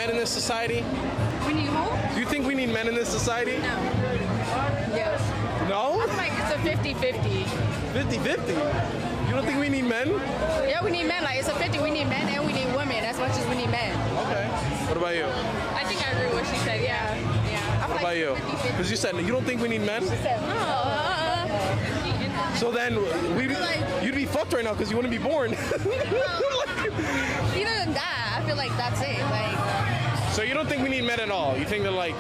men in this society? We need who? Do you think we need men in this society? No. Yes. No? I feel like it's a 50-50. 50-50? You don't think we need men? Yeah, we need men. Like, it's a 50. We need men and we need women as much as we need men. Okay. What about you? I think I agree with what she said. Yeah. Yeah. What about you? Because you said you don't think we need men? She said no. So then you'd be fucked right now because you wouldn't be born. Either than that, I feel like that's it. Like. So you don't think we need men at all? You think that like.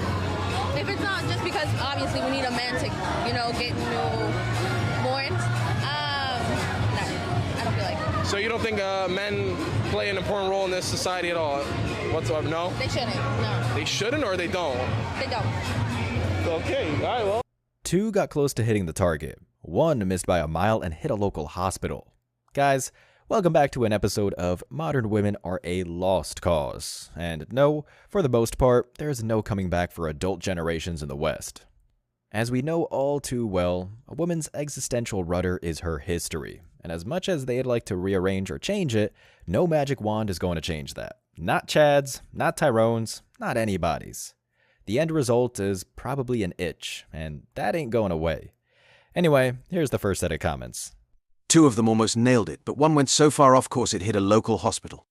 If it's not just because obviously we need a man to, get newborns. No, I don't feel like. So you don't think men play an important role in this society at all whatsoever? No? They shouldn't. No. They shouldn't or they don't? They don't. Okay. All right. Well. 2 got close to hitting the target. 1 missed by a mile and hit a local hospital. Guys, welcome back to an episode of Modern Women Are a Lost Cause. And no, for the most part, there's no coming back for adult generations in the West. As we know all too well, a woman's existential rudder is her history. And as much as they'd like to rearrange or change it, no magic wand is going to change that. Not Chad's, not Tyrone's, not anybody's. The end result is probably an itch, and that ain't going away. Anyway, here's the first set of comments. 2 of them almost nailed it, but one went so far off course it hit a local hospital.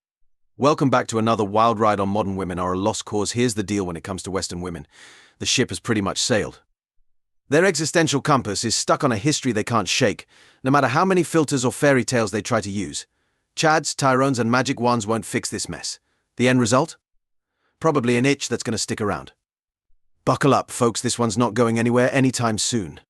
Welcome back to another wild ride on Modern Women Are a Lost Cause. Here's the deal when it comes to Western women. The ship has pretty much sailed. Their existential compass is stuck on a history they can't shake, no matter how many filters or fairy tales they try to use. Chads, Tyrones, and magic wands won't fix this mess. The end result? Probably an itch that's going to stick around. Buckle up, folks, this one's not going anywhere anytime soon.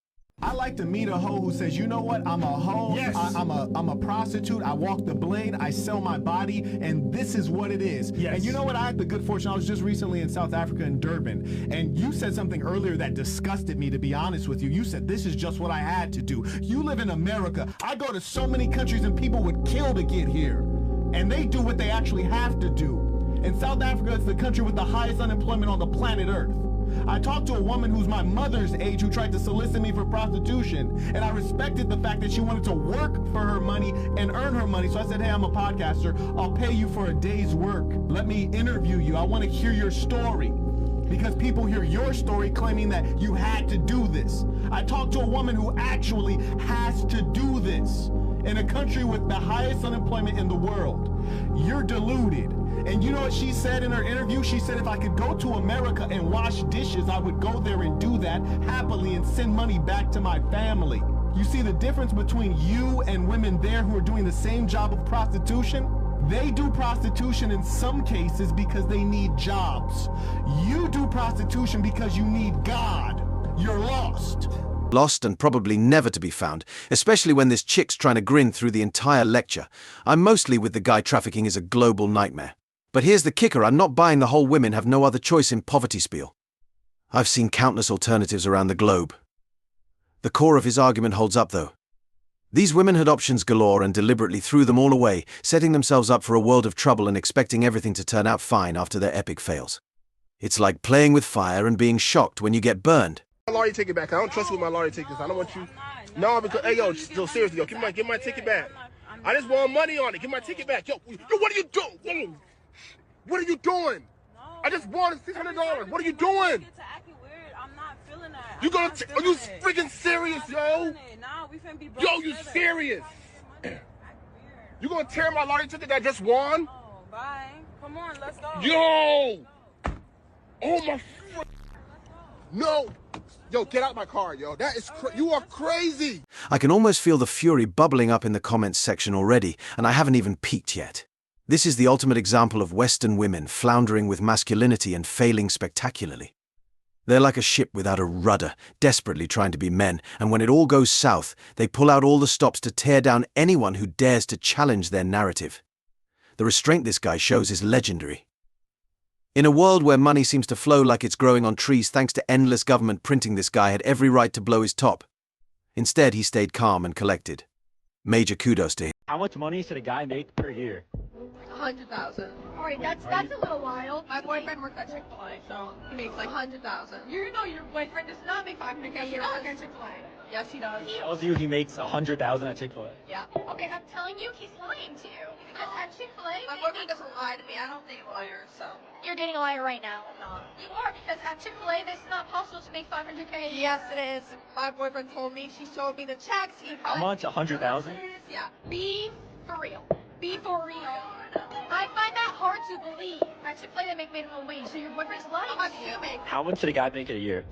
I like to meet a hoe who says, you know what, I'm a hoe, yes. I'm a prostitute, I walk the blade, I sell my body, and this is what it is. Yes. And you know what, I had the good fortune, I was just recently in South Africa in Durban, and you said something earlier that disgusted me, to be honest with you. You said, this is just what I had to do. You live in America. I go to so many countries and people would kill to get here, and they do what they actually have to do. In South Africa, it's the country with the highest unemployment on the planet Earth. I talked to a woman who's my mother's age who tried to solicit me for prostitution, and I respected the fact that she wanted to work for her money and earn her money. So I said, hey, I'm a podcaster. I'll pay you for a day's work. Let me interview you. I want to hear your story. Because people hear your story claiming that you had to do this. I talked to a woman who actually has to do this in a country with the highest unemployment in the world. You're deluded. And you know what she said in her interview? She said if I could go to America and wash dishes, I would go there and do that happily and send money back to my family. You see the difference between you and women there who are doing the same job of prostitution? They do prostitution in some cases because they need jobs. You do prostitution because you need God. You're lost. Lost and probably never to be found, especially when this chick's trying to grin through the entire lecture. I'm mostly with the guy trafficking is a global nightmare. But here's the kicker, I'm not buying the whole women have no other choice in poverty spiel. I've seen countless alternatives around the globe. The core of his argument holds up though. These women had options galore and deliberately threw them all away, setting themselves up for a world of trouble and expecting everything to turn out fine after their epic fails. It's like playing with fire and being shocked when you get burned. My lottery ticket back. I don't trust you with my lottery tickets. I don't want you. No, because hey yo, seriously, yo, give my ticket back. I just want money on it. Give my ticket back. Yo, what are you doing? What are you doing? No, I just wanted $600. What are you doing? I'm not feeling that. You gonna? Are you freaking serious, yo? Nah, we finna be broke. Yo, you serious? You gonna tear my lottery ticket that I just won? Oh, bye. Come on, let's go. Yo! Oh my! No! Yo, get out my car, yo. That is you are crazy. I can almost feel the fury bubbling up in the comments section already, and I haven't even peaked yet. This is the ultimate example of Western women floundering with masculinity and failing spectacularly. They're like a ship without a rudder, desperately trying to be men, and when it all goes south, they pull out all the stops to tear down anyone who dares to challenge their narrative. The restraint this guy shows is legendary. In a world where money seems to flow like it's growing on trees thanks to endless government printing, this guy had every right to blow his top. Instead, he stayed calm and collected. Major kudos to him. How much money should a guy make per year? 100,000. All right, that's a little wild. My boyfriend works at Chick-fil-A, so he makes like 100,000. You know your boyfriend does not make 500K. He does at Chick-fil-A. Yes, he does. He tells you he makes 100,000 at Chick-fil-A. Yeah. Okay, I'm telling you, he's lying to you. Because at Chick-fil-A, my boyfriend doesn't lie to me. I don't date liars, so. you're dating a liar right now. You are, because at Chick-fil-A, this is not possible to make 500K. Yes, it is. My boyfriend told me, she showed me the checks. How much? 100,000? Yeah. Be for real. Be for real. I find that hard to believe. At Chick-fil-A, they make minimum wage, so your boyfriend's lying. I'm assuming. How much did a guy make in a year?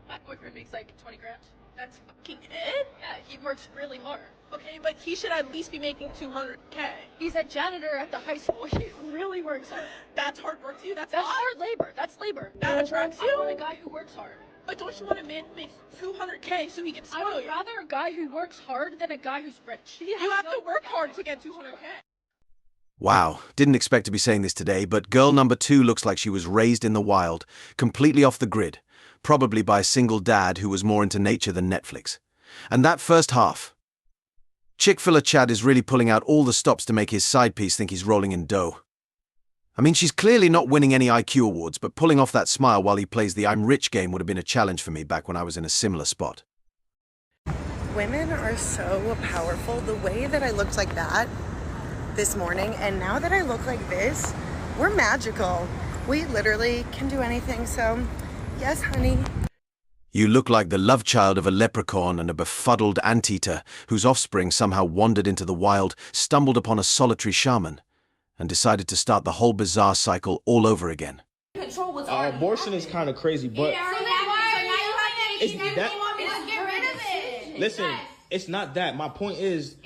My boyfriend makes like 20 grand. That's fucking it? Yeah, he works really hard. Okay, but he should at least be making 200K. He's a janitor at the high school. He really works hard. That's hard work to you? That's hard labor. That's labor. That attracts you? I want a guy who works hard. But don't you want a man who makes 200K so he can spoil you? I would rather a guy who works hard than a guy who's rich. You have to work hard to get 200K. Wow, didn't expect to be saying this today, but girl number 2 looks like she was raised in the wild, completely off the grid, probably by a single dad who was more into nature than Netflix. And that first half. Chick-fil-A Chad is really pulling out all the stops to make his side piece think he's rolling in dough. I mean, she's clearly not winning any IQ awards, but pulling off that smile while he plays the I'm rich game would have been a challenge for me back when I was in a similar spot. Women are so powerful. The way that I looked like that this morning and now that I look like this, we're magical. We literally can do anything, so yes, honey. You look like the love child of a leprechaun and a befuddled anteater whose offspring somehow wandered into the wild, stumbled upon a solitary shaman, and decided to start the whole bizarre cycle all over again. Abortion is kind of crazy, but it's that. Listen, it's not that. My point is,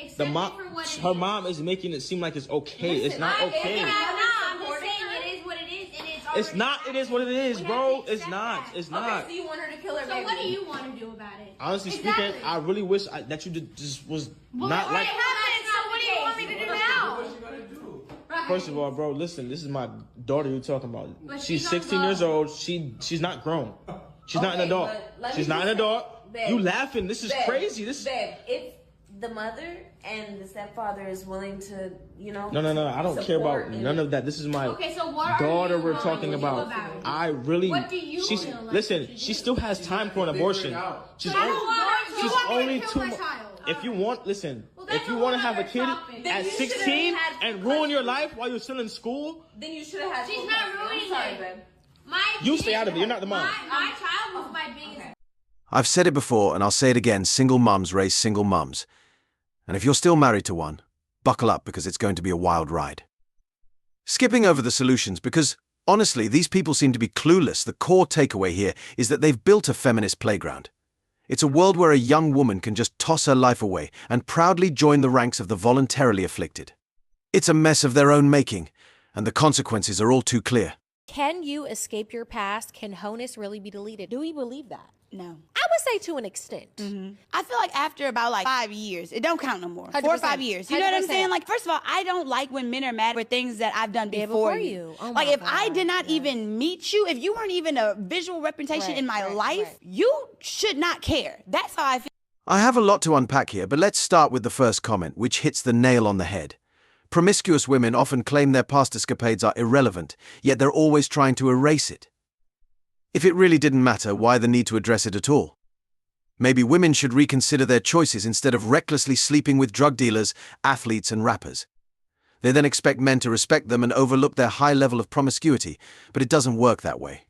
her mom is making it seem like it's okay. It's not okay. It's not. It is what it is, bro. It's not. It's not. Okay, so you want her to kill her baby. So what do you want to do about it? Honestly speaking, I really wish that you just was not like. So what do you want me to do now? First of all, bro, listen. This is my daughter you're talking about. She's 16 years old. She's not grown. She's not an adult. She's not an adult. Babe, you laughing? This is crazy. Babe, if the mother and the stepfather is willing to, No. I don't care about none of that. This is my daughter we're talking about. I really. What do you feel like listen, she still has time for an abortion. She's only 2 months. If you want, if you want to have a kid at 16 and ruin your life while you're still in school, then you should have had. She's not ruining it. You stay out of it. You're not the mom. My child was my biggest. I've said it before, and I'll say it again, single mums raise single mums. And if you're still married to one, buckle up because it's going to be a wild ride. Skipping over the solutions because, honestly, these people seem to be clueless. The core takeaway here is that they've built a feminist playground. It's a world where a young woman can just toss her life away and proudly join the ranks of the voluntarily afflicted. It's a mess of their own making, and the consequences are all too clear. Can you escape your past? Can wholeness really be deleted? Do we believe that? No. I would say to an extent. I feel like after about 5 years, it don't count no more. 4 or 5 years. You know 100%. what I'm saying? Like, first of all, I don't like when men are mad for things that I've done before you. Oh like, if I did not even meet you, if you weren't even a visual representation in my life, you should not care. That's how I feel. I have a lot to unpack here, but let's start with the first comment, which hits the nail on the head. Promiscuous women often claim their past escapades are irrelevant, yet they're always trying to erase it. If it really didn't matter, why the need to address it at all? Maybe women should reconsider their choices instead of recklessly sleeping with drug dealers, athletes, and rappers. They then expect men to respect them and overlook their high level of promiscuity, but it doesn't work that way.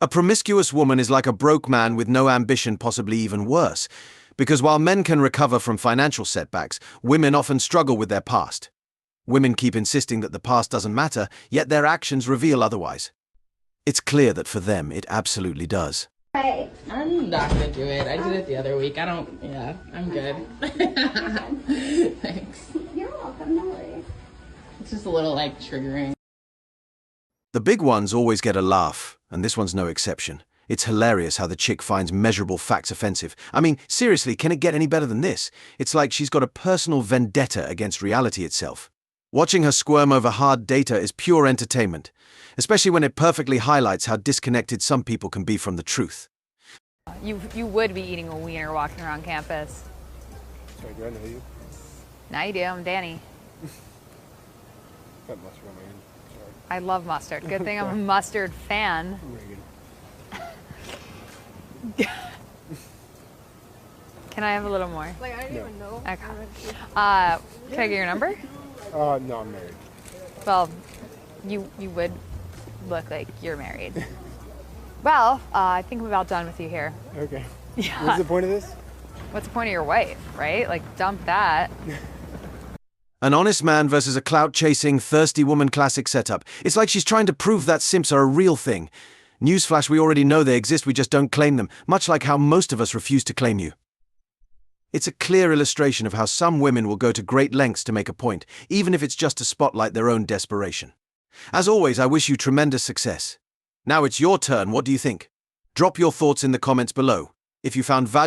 A promiscuous woman is like a broke man with no ambition, possibly even worse, because while men can recover from financial setbacks, women often struggle with their past. Women keep insisting that the past doesn't matter, yet their actions reveal otherwise. It's clear that for them, it absolutely does. I'm not gonna do it. I did it the other week. I'm good. Thanks. You're welcome, no worries. It's just a little triggering. The big ones always get a laugh, and this one's no exception. It's hilarious how the chick finds measurable facts offensive. I mean, seriously, can it get any better than this? It's like she's got a personal vendetta against reality itself. Watching her squirm over hard data is pure entertainment, especially when it perfectly highlights how disconnected some people can be from the truth. You would be eating a wiener walking around campus. Sorry, do I know you? Now you do. I'm Danny. Got mustard on my hand. Sorry. I love mustard. Good thing I'm a mustard fan. Can I have a little more? I didn't even know. Okay. Can I get your number? No, I'm married. Well, you would look like you're married. Well, I think I'm about done with you here. Okay. Yeah. What's the point of this? What's the point of your wife, right? Like, dump that. An honest man versus a clout-chasing, thirsty woman classic setup. It's like she's trying to prove that simps are a real thing. Newsflash, we already know they exist, we just don't claim them, much like how most of us refuse to claim you. It's a clear illustration of how some women will go to great lengths to make a point, even if it's just to spotlight their own desperation. As always, I wish you tremendous success. Now it's your turn, what do you think? Drop your thoughts in the comments below. If you found value